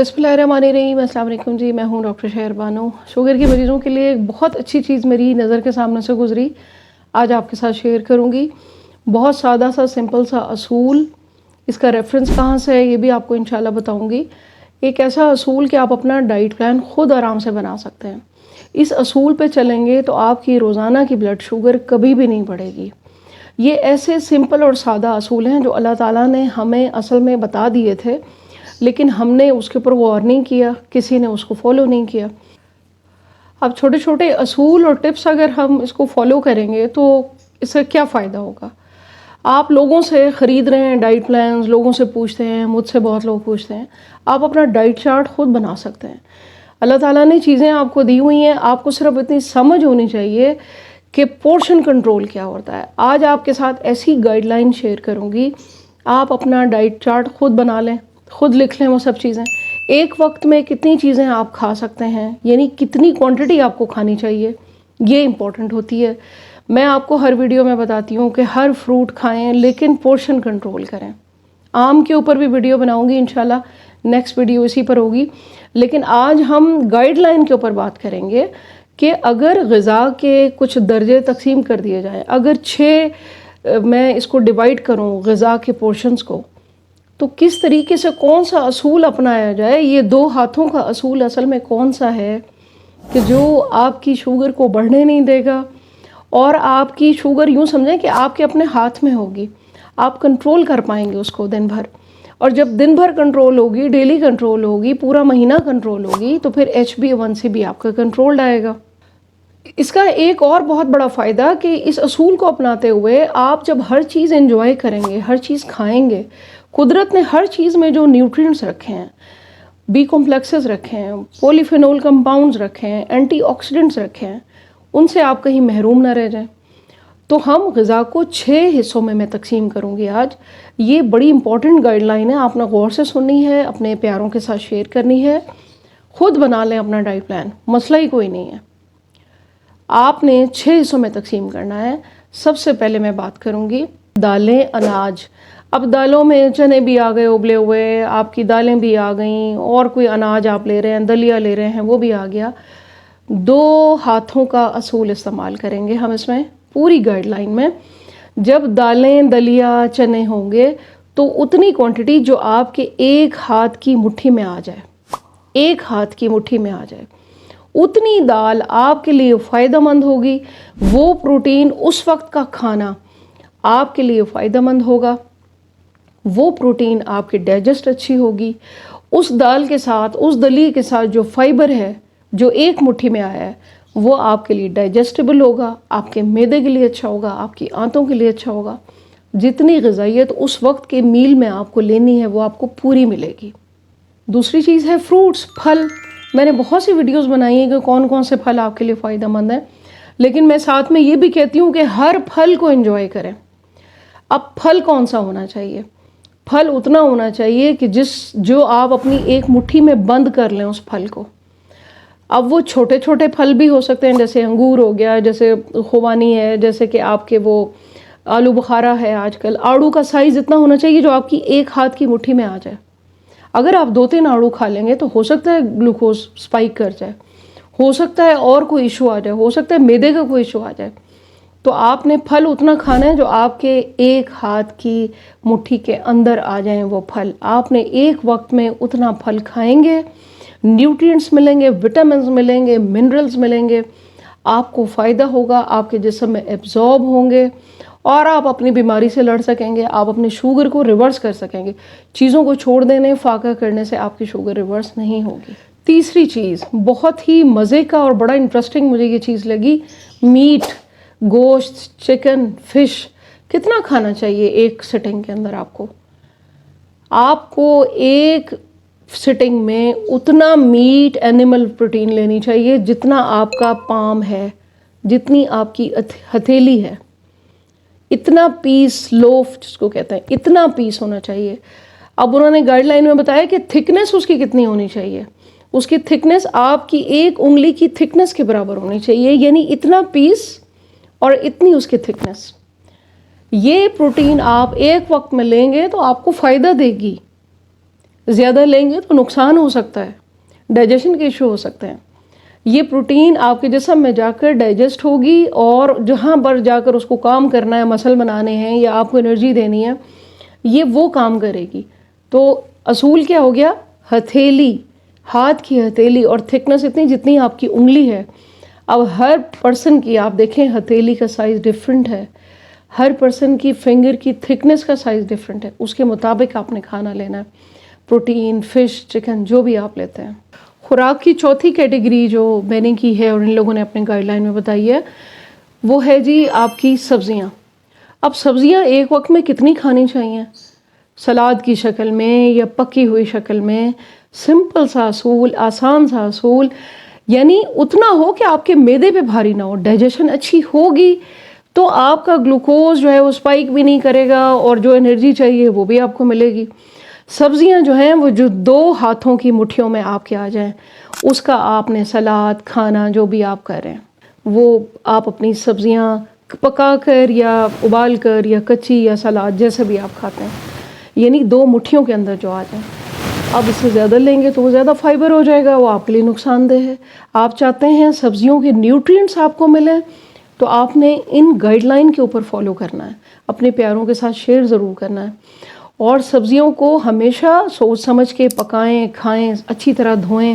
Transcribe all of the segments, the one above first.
बिस्मिल्लाहिर्रहमानिर्रहीम। अस्सलाम वालेकुम जी, मैं हूं डॉक्टर शहर बानो। शुगर के मरीज़ों के लिए एक बहुत अच्छी चीज़ मेरी नज़र के सामने से गुजरी, आज आपके साथ शेयर करूंगी। बहुत सादा सा सिंपल सा असूल, इसका रेफरेंस कहाँ से है ये भी आपको इंशाल्लाह बताऊंगी। एक ऐसा असूल कि आप अपना डाइट प्लान खुद आराम से बना सकते हैं। इस असूल पे चलेंगे तो आपकी रोज़ाना की ब्लड शुगर कभी भी नहीं बढ़ेगी। ये ऐसे सिंपल और सादा असूल हैं जो अल्लाह ताला ने हमें असल में बता दिए थे, लेकिन हमने उसके ऊपर गौर नहीं किया, किसी ने उसको फॉलो नहीं किया। अब छोटे छोटे असूल और टिप्स अगर हम इसको फॉलो करेंगे तो इससे क्या फ़ायदा होगा। आप लोगों से ख़रीद रहे हैं डाइट प्लान्स, लोगों से पूछते हैं, मुझसे बहुत लोग पूछते हैं, आप अपना डाइट चार्ट खुद बना सकते हैं। अल्लाह ताला ने चीज़ें आपको दी हुई हैं, आपको सिर्फ इतनी समझ होनी चाहिए कि पोर्शन कंट्रोल क्या होता है। आज आपके साथ ऐसी गाइडलाइन शेयर करूँगी, आप अपना डाइट चार्ट खुद बना लें, खुद लिख लें वो सब चीज़ें। एक वक्त में कितनी चीज़ें आप खा सकते हैं, यानी कितनी क्वांटिटी आपको खानी चाहिए, ये इम्पॉर्टेंट होती है। मैं आपको हर वीडियो में बताती हूँ कि हर फ्रूट खाएं, लेकिन पोर्शन कंट्रोल करें। आम के ऊपर भी वीडियो बनाऊंगी इंशाल्लाह, नेक्स्ट वीडियो इसी पर होगी। लेकिन आज हम गाइडलाइन के ऊपर बात करेंगे कि अगर ग़िज़ा के कुछ दर्जे तकसीम कर दिए जाएँ, अगर 6 मैं इसको डिवाइड करूँ ग़िज़ा के पोर्शंस को, तो किस तरीके से कौन सा असूल अपनाया जाए। ये 2 हाथों का असूल असल में कौन सा है कि जो आपकी शुगर को बढ़ने नहीं देगा, और आपकी शुगर यूँ समझें कि आपके अपने हाथ में होगी, आप कंट्रोल कर पाएंगे उसको दिन भर। और जब दिन भर कंट्रोल होगी, डेली कंट्रोल होगी, पूरा महीना कंट्रोल होगी, तो फिर HbA1c भी आपका कंट्रोल्ड आएगा। इसका एक और बहुत बड़ा फ़ायदा कि इस असूल को अपनाते हुए आप जब हर चीज़ एंजॉय करेंगे, हर चीज़ खाएंगे, कुदरत ने हर चीज़ में जो न्यूट्रिएंट्स रखे हैं, बी कॉम्प्लेक्सेस रखे हैं, पॉलीफेनोल कंपाउंड्स रखे हैं, एंटीऑक्सीडेंट्स रखे हैं, उनसे आप कहीं महरूम ना रह जाएं। तो हम ग़िज़ा को 6 हिस्सों में मैं तकसीम करूँगी आज। ये बड़ी इंपॉर्टेंट गाइडलाइन है, आपने गौर से सुननी है, अपने प्यारों के साथ शेयर करनी है। खुद बना लें अपना डाइट प्लान, मसला ही कोई नहीं है। आपने 6 हिस्सों में तकसीम करना है। सबसे पहले मैं बात करूँगी दालें, अनाज। अब दालों में चने भी आ गए उबले हुए, आपकी दालें भी आ गईं, और कोई अनाज आप ले रहे हैं, दलिया ले रहे हैं, वो भी आ गया। 2 हाथों का असूल इस्तेमाल करेंगे हम इसमें पूरी गाइडलाइन में। जब दालें, दलिया, चने होंगे तो उतनी क्वांटिटी जो आपके एक हाथ की मुट्ठी में आ जाए, एक हाथ की मुट्ठी में आ जाए, उतनी दाल आपके लिए फ़ायदेमंद होगी। वो प्रोटीन, उस वक्त का खाना आपके लिए फ़ायदेमंद होगा, वो प्रोटीन आपकी डाइजेस्ट अच्छी होगी। उस दाल के साथ, उस दलिए के साथ जो फाइबर है, जो एक मुट्ठी में आया है, वो आपके लिए डाइजेस्टेबल होगा, आपके मैदे के लिए अच्छा होगा, आपकी आंतों के लिए अच्छा होगा। जितनी ग़िज़ाइयत उस वक्त के मील में आपको लेनी है वो आपको पूरी मिलेगी। दूसरी चीज़ है फ्रूट्स, फल। मैंने बहुत सी वीडियोस बनाई हैं कि कौन कौन से फल आपके लिए फ़ायदेमंद हैं, लेकिन मैं साथ में ये भी कहती हूँ कि हर फल को एंजॉय करें। अब फल कौन सा होना चाहिए? फल उतना होना चाहिए कि जो आप अपनी एक मुट्ठी में बंद कर लें उस फल को। अब वो छोटे छोटे फल भी हो सकते हैं, जैसे अंगूर हो गया, जैसे खुबानी है, जैसे कि आपके वो आलू बुखारा है आजकल। आड़ू का साइज़ इतना होना चाहिए जो आपकी एक हाथ की मुट्ठी में आ जाए। अगर आप 2-3 आड़ू खा लेंगे तो हो सकता है ग्लूकोज स्पाइक कर जाए, हो सकता है और कोई इशू आ जाए, हो सकता है मैदे का कोई इशू आ जाए। तो आपने फल उतना खाना है जो आपके एक हाथ की मुट्ठी के अंदर आ जाएं वो फल। आपने एक वक्त में उतना फल खाएंगे, न्यूट्रिएंट्स मिलेंगे, विटामिन्स मिलेंगे, मिनरल्स मिलेंगे, आपको फ़ायदा होगा, आपके जिस्म में एब्जॉर्ब होंगे, और आप अपनी बीमारी से लड़ सकेंगे, आप अपनी शुगर को रिवर्स कर सकेंगे। चीज़ों को छोड़ देने, फाका करने से आपकी शुगर रिवर्स नहीं होगी। तीसरी चीज़ बहुत ही मज़े का और बड़ा इंटरेस्टिंग मुझे ये चीज़ लगी, मीट, गोश्त, चिकन, फिश। कितना खाना चाहिए एक सिटिंग के अंदर? आपको एक सिटिंग में उतना मीट, एनिमल प्रोटीन लेनी चाहिए जितना आपका पाम है, जितनी आपकी हथेली है। इतना पीस, लोफ जिसको कहते हैं, इतना पीस होना चाहिए। अब उन्होंने गाइडलाइन में बताया कि थिकनेस उसकी कितनी होनी चाहिए। उसकी थिकनेस आपकी एक उंगली की थिकनेस के बराबर होनी चाहिए, यानी इतना पीस और इतनी उसकी थिकनेस। ये प्रोटीन आप एक वक्त में लेंगे तो आपको फ़ायदा देगी। زیادہ لیں گے تو نقصان ہو سکتا ہے، ڈائجیشن کے ایشو ہو سکتے ہیں. یہ پروٹین آپ کے جسم میں جا کر ڈائجسٹ ہوگی اور جہاں پر جا کر اس کو کام کرنا ہے، مسل بنانے ہیں یا آپ کو انرجی دینی ہے، یہ وہ کام کرے گی. تو اصول کیا ہو گیا؟ ہتھیلی، ہاتھ کی ہتھیلی، اور تھکنس اتنی جتنی آپ کی انگلی ہے. اب ہر پرسن کی آپ دیکھیں ہتھیلی کا سائز ڈیفرنٹ ہے، ہر پرسن کی فنگر کی تھکنس کا سائز ڈیفرنٹ ہے. اس کے مطابق آپ نے کھانا لینا ہے، پروٹین، فش، چکن، جو بھی آپ لیتے ہیں. خوراک کی چوتھی کیٹیگری جو میں نے کی ہے اور ان لوگوں نے اپنے گائیڈ لائن میں بتائی ہے، وہ ہے جی آپ کی سبزیاں. اب سبزیاں ایک وقت میں کتنی کھانی چاہیے؟ سلاد کی شکل میں یا پکی ہوئی شکل میں. سمپل سا اصول، آسان سا اصول، یعنی اتنا ہو کہ آپ کے معدے پہ بھاری نہ ہو. ڈائجیشن اچھی ہوگی تو آپ کا گلوکوز جو ہے وہ سپائک بھی نہیں کرے گا اور جو انرجی چاہیے وہ بھی آپ کو ملے گی. سبزیاں جو ہیں وہ جو 2 ہاتھوں کی مٹھیوں میں آپ کے آ جائیں، اس کا آپ نے سلاد، کھانا، جو بھی آپ کر رہے ہیں وہ آپ اپنی سبزیاں پکا کر یا ابال کر یا کچی یا سلاد جیسے بھی آپ کھاتے ہیں، یعنی 2 مٹھیوں کے اندر جو آ جائیں. اب اس سے زیادہ لیں گے تو وہ زیادہ فائبر ہو جائے گا، وہ آپ کے لیے نقصان دہ ہے. آپ چاہتے ہیں سبزیوں کے نیوٹرینٹس آپ کو ملیں تو آپ نے ان گائیڈ لائن کے اوپر فالو کرنا ہے، اپنے پیاروں کے ساتھ شیئر ضرور کرنا ہے. اور سبزیوں کو ہمیشہ سوچ سمجھ کے پکائیں، کھائیں، اچھی طرح دھوئیں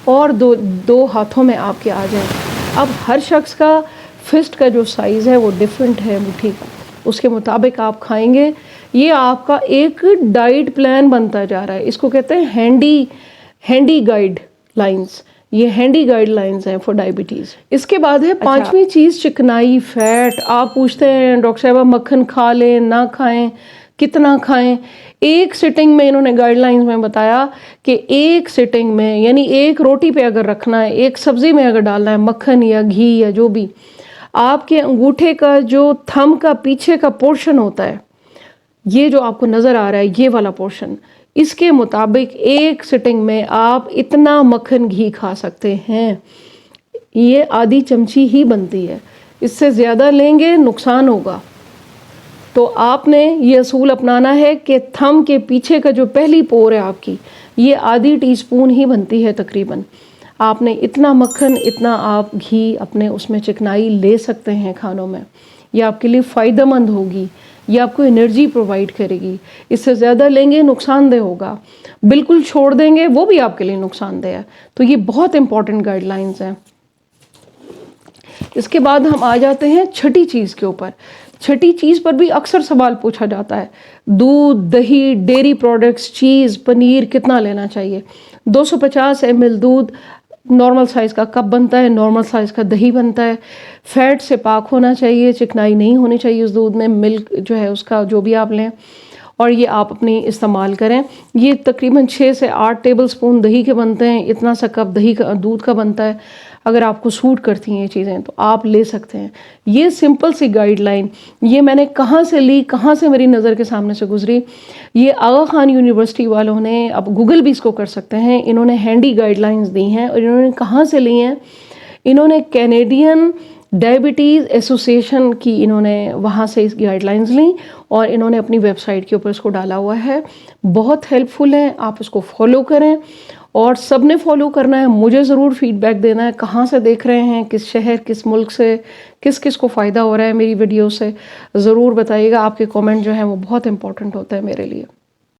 اور 2 ہاتھوں میں آپ کے آ جائیں. اب ہر شخص کا فسٹ کا جو سائز ہے وہ ڈیفرنٹ ہے مٹھی کا، اس کے مطابق آپ کھائیں گے. یہ آپ کا ایک ڈائٹ پلان بنتا جا رہا ہے. اس کو کہتے ہیں ہینڈی گائیڈ لائنز. یہ ہینڈی گائیڈ لائنز ہیں فار ڈائبٹیز. اس کے بعد ہے 5ویں چیز چکنائی، فیٹ. آپ پوچھتے ہیں ڈاکٹر صاحبہ مکھن کھا لیں نہ کھائیں، کتنا کھائیں؟ ایک سٹنگ میں انہوں نے گائیڈ لائنز میں بتایا کہ ایک سٹنگ میں، یعنی ایک روٹی پہ اگر رکھنا ہے، ایک سبزی میں اگر ڈالنا ہے مکھن یا گھی یا جو بھی، آپ کے انگوٹھے کا جو تھم کا پیچھے کا پورشن ہوتا ہے، یہ جو آپ کو نظر آ رہا ہے یہ والا پورشن، اس کے مطابق ایک سٹنگ میں آپ اتنا مکھن گھی کھا سکتے ہیں. یہ آدھی چمچی ہی بنتی ہے، اس سے زیادہ لیں گے نقصان ہوگا. تو آپ نے یہ اصول اپنانا ہے کہ تھم کے پیچھے کا جو پہلی پور ہے آپ کی، یہ آدھی ٹی سپون ہی بنتی ہے تقریباً. آپ نے اتنا مکھن، اتنا آپ گھی اپنے اس میں چکنائی لے سکتے ہیں کھانوں میں. یہ آپ کے لیے فائدہ مند ہوگی، یہ آپ کو انرجی پرووائڈ کرے گی. اس سے زیادہ لیں گے نقصان دہ ہوگا، بالکل چھوڑ دیں گے وہ بھی آپ کے لیے نقصان دہ ہے. تو یہ بہت امپورٹنٹ گائیڈ لائنز ہیں. اس کے بعد ہم آ جاتے ہیں چھٹی چیز کے اوپر. چھٹی چیز پر بھی اکثر سوال پوچھا جاتا ہے، دودھ، دہی، ڈیری پروڈکٹس، چیز، پنیر کتنا لینا چاہیے؟ 250 ml دودھ نارمل سائز کا کپ بنتا ہے، نارمل سائز کا دہی بنتا ہے. فیٹ سے پاک ہونا چاہیے، چکنائی نہیں ہونی چاہیے اس دودھ میں. ملک جو ہے اس کا جو بھی آپ لیں اور یہ آپ اپنی استعمال کریں. یہ تقریباً 6 سے 8 ٹیبل سپون دہی کے بنتے ہیں، اتنا سا کپ دہی کا دودھ کا بنتا ہے. اگر آپ کو سوٹ کرتی ہیں یہ چیزیں تو آپ لے سکتے ہیں. یہ سمپل سی گائیڈ لائن، یہ میں نے کہاں سے لی، کہاں سے میری نظر کے سامنے سے گزری؟ یہ آغا خان یونیورسٹی والوں نے، اب گوگل بھی اس کو کر سکتے ہیں، انہوں نے ہینڈی گائیڈ لائنز دی ہیں. اور انہوں نے کہاں سے لی ہیں؟ انہوں نے کینیڈین ڈائبٹیز ایسوسیشن کی، انہوں نے وہاں سے اس گائیڈ لائنز لیں اور انہوں نے اپنی ویب سائٹ کے اوپر اس کو ڈالا ہوا ہے. بہت ہیلپ فل ہے، آپ اس کو فالو کریں اور سب نے فالو کرنا ہے. مجھے ضرور فیڈ بیک دینا ہے، کہاں سے دیکھ رہے ہیں، کس شہر، کس ملک سے، کس کس کو فائدہ ہو رہا ہے میری ویڈیو سے. ضرور بتائیے گا، آپ کے کامنٹ جو ہیں وہ بہت امپورٹنٹ ہوتا ہے میرے لیے.